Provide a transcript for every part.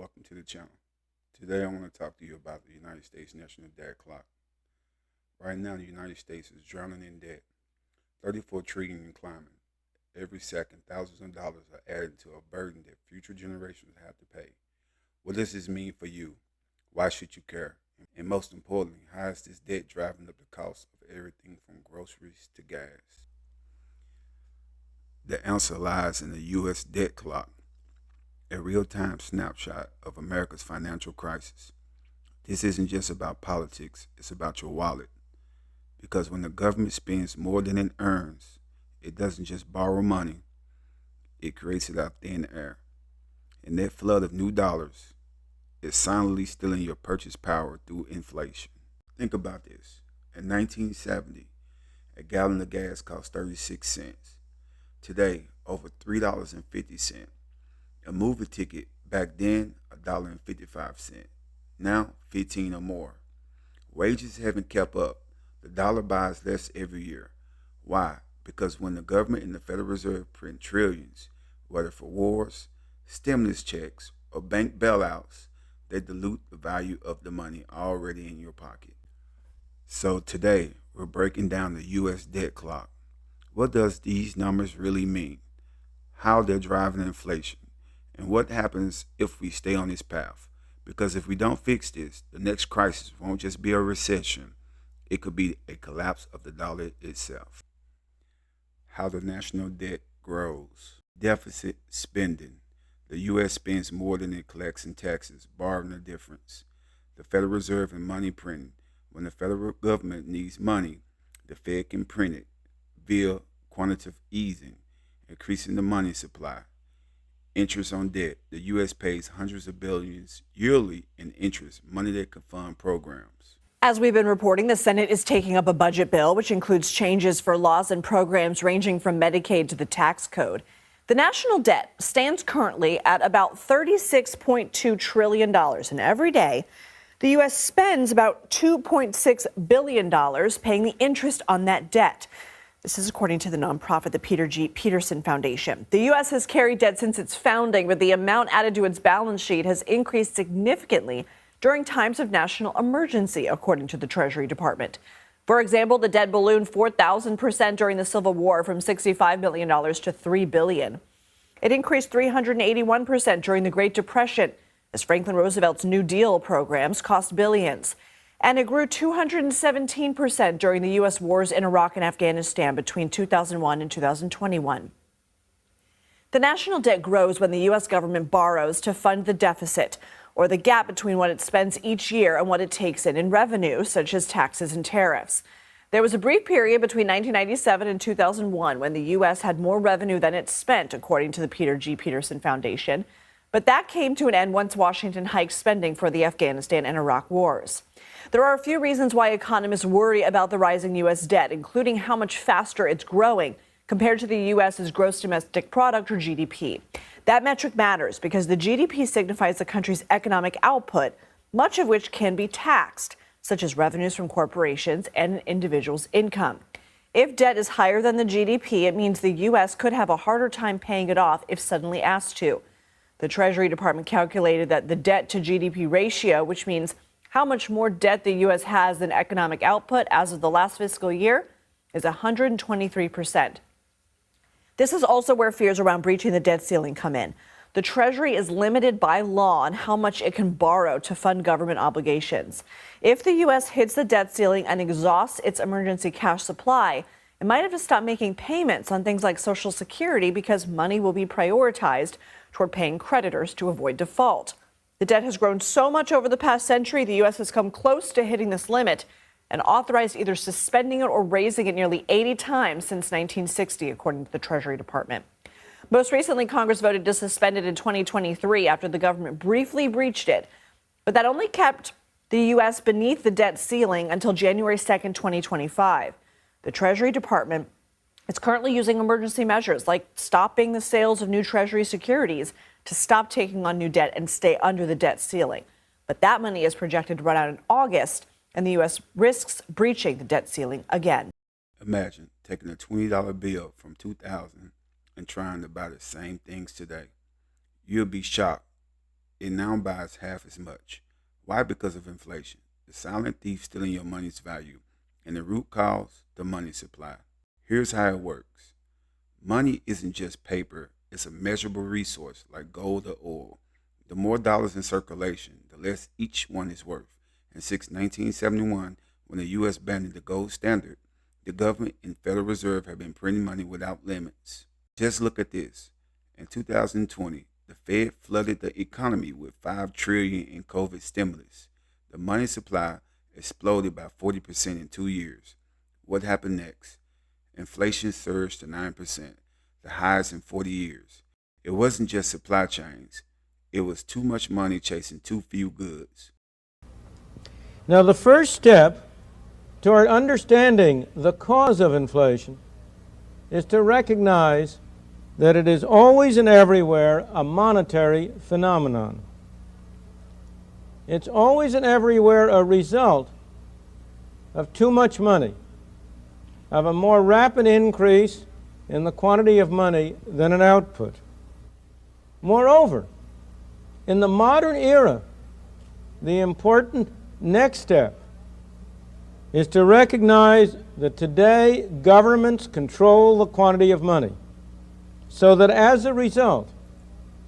welcome to the channel. Today I want to talk to you about the United States National Debt Clock. Right now the United States is drowning in debt, 34 trillion and climbing. Every second, thousands of dollars are added to a burden that future generations have to pay. What does this mean for you? Why should you care? And most importantly, how is this debt driving up the cost of everything from groceries to gas? The answer lies in the U.S. debt clock, a real-time snapshot of America's financial crisis. This isn't just about politics, it's about your wallet. Because when the government spends more than it earns, it doesn't just borrow money, it creates it out thin air. And that flood of new dollars is silently stealing your purchase power through inflation. Think about this. In 1970, a gallon of gas cost 36 cents. Today, over $3.50. A movie ticket back then, $1.55. Now, 15 or more. Wages haven't kept up. The dollar buys less every year. Why? Because when the government and the Federal Reserve print trillions, whether for wars, stimulus checks, or bank bailouts, they dilute the value of the money already in your pocket. So today, we're breaking down the U.S. debt clock. What does these numbers really mean? How they're driving inflation? And what happens if we stay on this path? Because if we don't fix this, the next crisis won't just be a recession. It could be a collapse of the dollar itself. How the national debt grows. Deficit spending. The U.S. spends more than it collects in taxes, borrowing the difference. The Federal Reserve and money printing. When the federal government needs money, the Fed can print it via quantitative easing, increasing the money supply. Interest on debt. The U.S. pays hundreds of billions yearly in interest, money that can fund programs. As we've been reporting, the Senate is taking up a budget bill, which includes changes for laws and programs ranging from Medicaid to the tax code. The national debt stands currently at about $36.2 trillion, and every day, the U.S. spends about $2.6 billion paying the interest on that debt. This is according to the nonprofit, the Peter G. Peterson Foundation. The U.S. has carried debt since its founding, but the amount added to its balance sheet has increased significantly during times of national emergency, according to the Treasury Department. For example, the debt ballooned 4,000% during the Civil War from $65 billion to $3 billion. It increased 381% during the Great Depression, as Franklin Roosevelt's New Deal programs cost billions. And it grew 217% during the U.S. wars in Iraq and Afghanistan between 2001 and 2021. The national debt grows when the U.S. government borrows to fund the deficit, or the gap between what it spends each year and what it takes in revenue, such as taxes and tariffs. There was a brief period between 1997 and 2001 when the U.S. had more revenue than it spent, according to the Peter G. Peterson Foundation. But that came to an end once Washington hiked spending for the Afghanistan and Iraq wars. There are a few reasons why economists worry about the rising U.S. debt, including how much faster it's growing compared to the U.S.'s gross domestic product, or GDP. That metric matters because the GDP signifies the country's economic output, much of which can be taxed, such as revenues from corporations and an individual's income. If debt is higher than the GDP, it means the U.S. could have a harder time paying it off if suddenly asked to. The Treasury Department calculated that the debt to GDP ratio, which means how much more debt the U.S. has than economic output as of the last fiscal year, is 123%. This is also where fears around breaching the debt ceiling come in. The Treasury is limited by law on how much it can borrow to fund government obligations. If the U.S. hits the debt ceiling and exhausts its emergency cash supply, it might have to stop making payments on things like Social Security because money will be prioritized toward paying creditors to avoid default. The debt has grown so much over the past century, the U.S. has come close to hitting this limit and authorized either suspending it or raising it nearly 80 times since 1960, according to the Treasury Department. Most recently, Congress voted to suspend it in 2023 after the government briefly breached it. But that only kept the U.S. beneath the debt ceiling until January 2nd, 2025. The Treasury Department is currently using emergency measures like stopping the sales of new Treasury securities to stop taking on new debt and stay under the debt ceiling. But that money is projected to run out in August, and the U.S. risks breaching the debt ceiling again. Imagine taking a $20 bill from 2000 and trying to buy the same things today. You'll be shocked it now buys half as much. Why? Because of inflation. The silent thief stealing your money's value, and the root cause, the money supply. Here's how it works. Money isn't just paper, it's a measurable resource like gold or oil. The more dollars in circulation, the less each one is worth. And since 1971, when the U.S. banned the gold standard, the government and Federal Reserve have been printing money without limits. Just look at this. In 2020, the Fed flooded the economy with $5 trillion in COVID stimulus. The money supply exploded by 40% in 2 years. What happened next? Inflation surged to 9%, the highest in 40 years. It wasn't just supply chains. It was too much money chasing too few goods. Now, the first step toward understanding the cause of inflation is to recognize that it is always and everywhere a monetary phenomenon. It's always and everywhere a result of too much money, of a more rapid increase in the quantity of money than an output. Moreover, in the modern era, the important next step is to recognize that today governments control the quantity of money, so that as a result,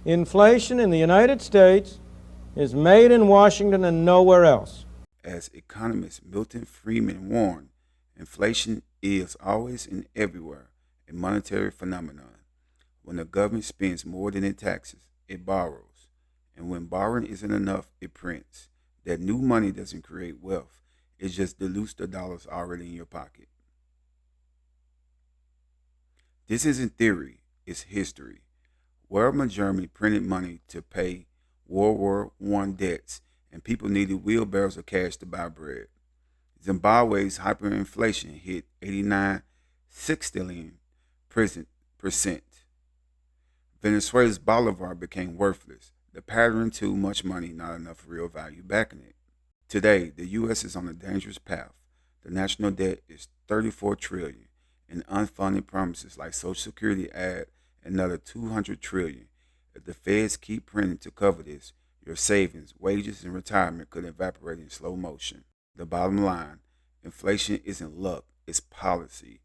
inflation in the United States is made in Washington and nowhere else. As economist Milton Friedman warned, inflation is always and everywhere a monetary phenomenon. When the government spends more than it taxes, it borrows. And when borrowing isn't enough, it prints. That new money doesn't create wealth. It just dilutes the dollars already in your pocket. This isn't theory, it's history. Weimar Germany printed money to pay World War I debts, and people needed wheelbarrows of cash to buy bread. Zimbabwe's hyperinflation hit 89.6%. Venezuela's bolivar became worthless. The pattern: too much money, not enough real value backing it. Today, the U.S. is on a dangerous path. The national debt is $34 trillion, and unfunded promises like Social Security add another $200 trillion. If the feds keep printing to cover this, your savings, wages, and retirement could evaporate in slow motion. The bottom line: inflation isn't luck, it's policy.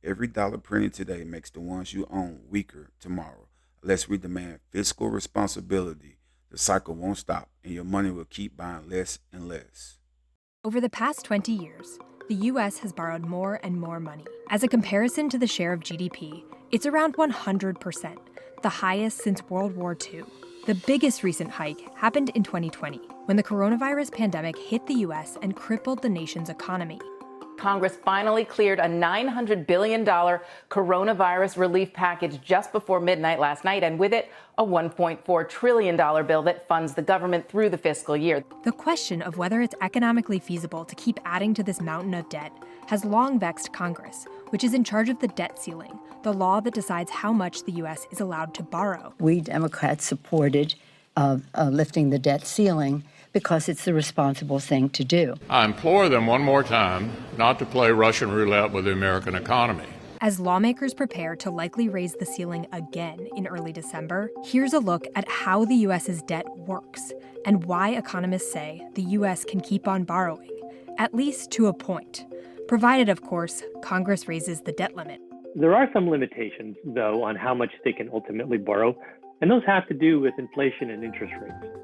Every dollar printed today makes the ones you own weaker tomorrow. Unless we demand fiscal responsibility, the cycle won't stop, and your money will keep buying less and less. Over the past 20 years, the U.S. has borrowed more and more money. As a comparison to the share of GDP, it's around 100%, the highest since World War II. The biggest recent hike happened in 2020, when the coronavirus pandemic hit the U.S. and crippled the nation's economy. Congress finally cleared a $900 billion coronavirus relief package just before midnight last night, and with it, a $1.4 trillion bill that funds the government through the fiscal year. The question of whether it's economically feasible to keep adding to this mountain of debt has long vexed Congress, which is in charge of the debt ceiling, the law that decides how much the U.S. is allowed to borrow. We Democrats supported lifting the debt ceiling because it's the responsible thing to do. I implore them one more time not to play Russian roulette with the American economy. As lawmakers prepare to likely raise the ceiling again in early December, here's a look at how the U.S.'s debt works and why economists say the U.S. can keep on borrowing, at least to a point, provided, of course, Congress raises the debt limit. There are some limitations, though, on how much they can ultimately borrow, and those have to do with inflation and interest rates.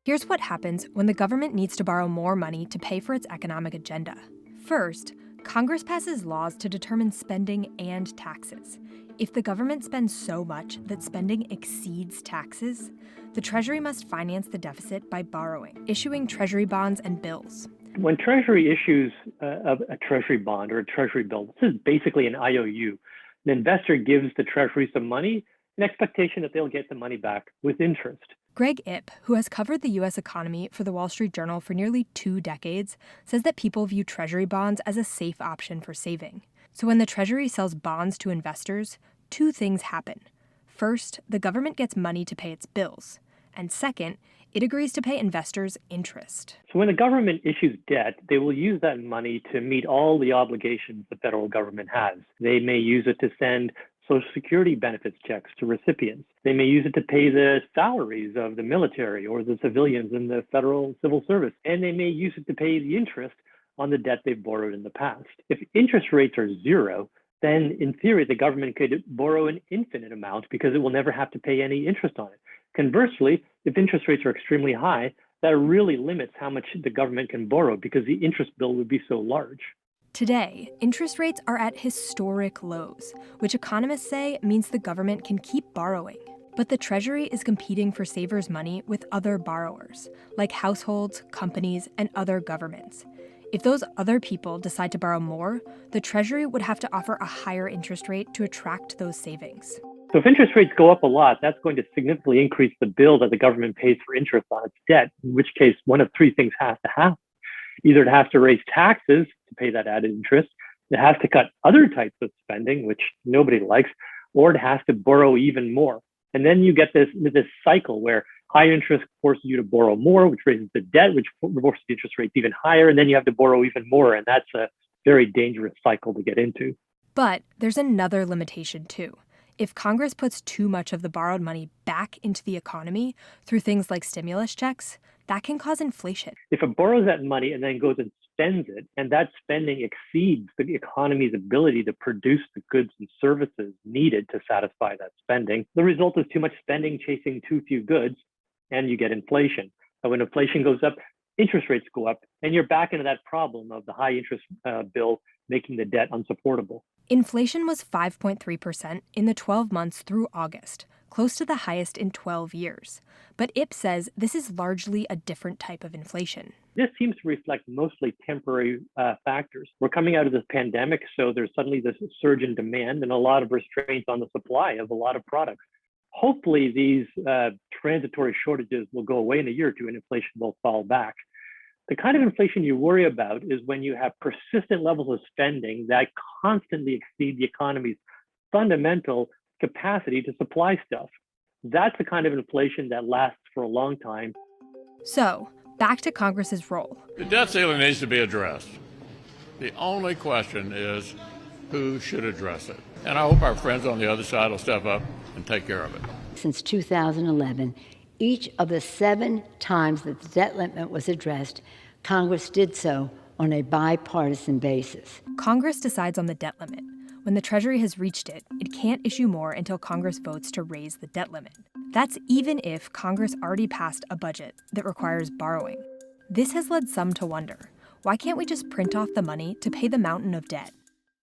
Here's what happens when the government needs to borrow more money to pay for its economic agenda. First, Congress passes laws to determine spending and taxes. If the government spends so much that spending exceeds taxes, the Treasury must finance the deficit by borrowing, issuing Treasury bonds and bills. When Treasury issues a Treasury bond or a Treasury bill, this is basically an IOU. The investor gives the Treasury some money in expectation that they'll get the money back with interest. Greg Ip, who has covered the U.S. economy for the Wall Street Journal for nearly 2 decades, says that people view Treasury bonds as a safe option for saving. So when the Treasury sells bonds to investors, 2 things happen. First, the government gets money to pay its bills. And second, it agrees to pay investors interest. So when the government issues debt, they will use that money to meet all the obligations the federal government has. They may use it to send Social Security benefits checks to recipients. They may use it to pay the salaries of the military or the civilians in the federal civil service. And they may use it to pay the interest on the debt they've borrowed in the past. If interest rates are zero, then in theory, the government could borrow an infinite amount because it will never have to pay any interest on it. Conversely, if interest rates are extremely high, that really limits how much the government can borrow because the interest bill would be so large. Today, interest rates are at historic lows, which economists say means the government can keep borrowing. But the Treasury is competing for savers' money with other borrowers, like households, companies, and other governments. If those other people decide to borrow more, the Treasury would have to offer a higher interest rate to attract those savings. So if interest rates go up a lot, that's going to significantly increase the bill that the government pays for interest on its debt, in which case one of three things has to happen. Either it has to raise taxes to pay that added interest, it has to cut other types of spending, which nobody likes, or it has to borrow even more. And then you get this cycle where high interest forces you to borrow more, which raises the debt, which forces the interest rates even higher, and then you have to borrow even more. And that's a very dangerous cycle to get into. But there's another limitation, too. If Congress puts too much of the borrowed money back into the economy through things like stimulus checks, that can cause inflation. If it borrows that money and then goes and spends it, and that spending exceeds the economy's ability to produce the goods and services needed to satisfy that spending, the result is too much spending chasing too few goods, and you get inflation. And when inflation goes up, interest rates go up, and you're back into that problem of the high interest bill making the debt unsupportable. Inflation was 5.3% in the 12 months through August, close to the highest in 12 years. But IP says this is largely a different type of inflation. This seems to reflect mostly temporary factors. We're coming out of this pandemic, so there's suddenly this surge in demand and a lot of restraints on the supply of a lot of products. Hopefully, these transitory shortages will go away in a year or two and inflation will fall back. The kind of inflation you worry about is when you have persistent levels of spending that constantly exceed the economy's fundamental capacity to supply stuff. That's the kind of inflation that lasts for a long time. So, back to Congress's role. The debt ceiling needs to be addressed. The only question is who should address it. And I hope our friends on the other side will step up and take care of it. Since 2011, each of the 7 times that the debt limit was addressed, Congress did so on a bipartisan basis. Congress decides on the debt limit. When the Treasury has reached it, it can't issue more until Congress votes to raise the debt limit. That's even if Congress already passed a budget that requires borrowing. This has led some to wonder, why can't we just print off the money to pay the mountain of debt?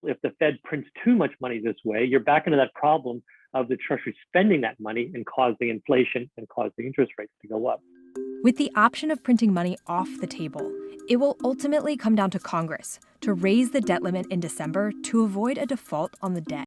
If the Fed prints too much money this way, you're back into that problem of the Treasury spending that money and causing inflation and causing interest rates to go up. With the option of printing money off the table, it will ultimately come down to Congress to raise the debt limit in December to avoid a default on the debt.